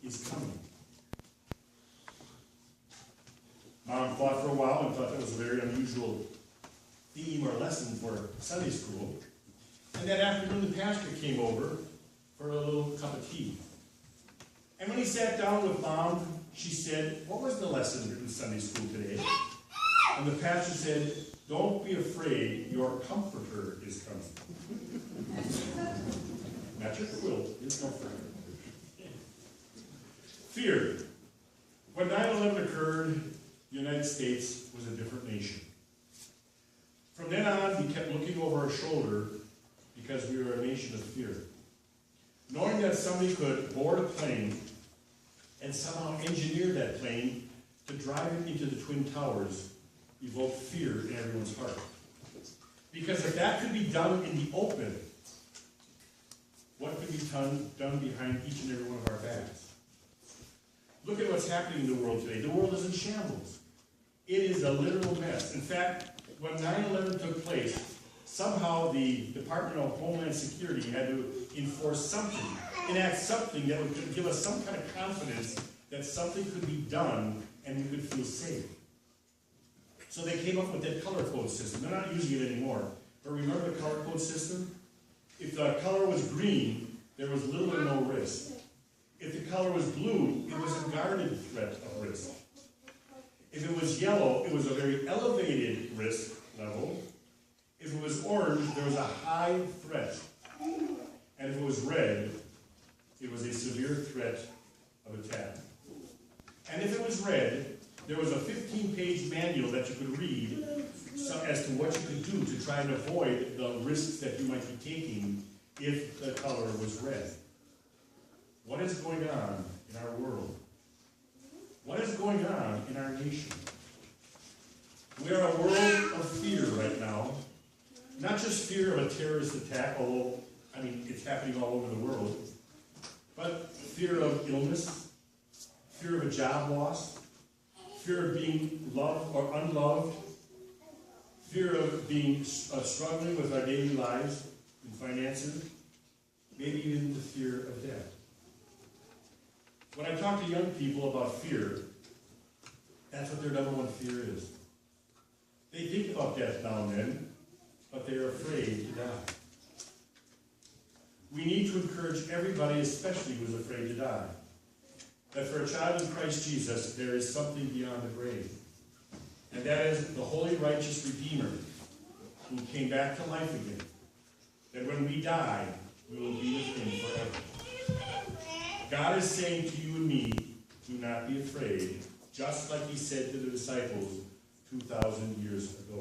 is coming. Mom thought for a while and thought that was a very unusual theme or lesson for Sunday school. And that afternoon the pastor came over for a little cup of tea. And when he sat down with Mom, she said, "What was the lesson in Sunday school today?" And the pastor said, "Don't be afraid, your comforter is coming." Not your quilt, your comforter. Fear. When 9/11 occurred, the United States was a different nation. From then on, we kept looking over our shoulder because we were a nation of fear. Knowing that somebody could board a plane and somehow engineer that plane to drive it into the Twin Towers evoked fear in everyone's heart. Because if that could be done in the open, what could be done behind each and every one of our backs? Look at what's happening in the world today. The world is in shambles. It is a literal mess. In fact, when 9/11 took place, somehow the Department of Homeland Security had to enforce something, enact something that would give us some kind of confidence that something could be done and we could feel safe. So they came up with that color code system. They're not using it anymore. But remember the color code system? If the color was green, there was little or no risk. If the color was blue, it was a guarded threat of risk. If it was yellow, it was a very elevated risk level. If it was orange, there was a high threat. And if it was red, it was a severe threat of attack. And if it was red, there was a 15-page manual that you could read as to what you could do to try and avoid the risks that you might be taking if the color was red. What is going on in our world? What is going on in our nation? We are a world of fear right now. Not just fear of a terrorist attack, although, it's happening all over the world, but fear of illness, fear of a job loss, fear of being loved or unloved, fear of being struggling with our daily lives and finances, maybe even the fear of death. When I talk to young people about fear, that's what their number one fear is. They think about death now and then, but they are afraid to die. We need to encourage everybody, especially who is afraid to die, that for a child in Christ Jesus, there is something beyond the grave. And that is the holy, righteous Redeemer who came back to life again. That when we die, we will be with him forever. God is saying to you and me, do not be afraid, just like he said to the disciples 2,000 years ago.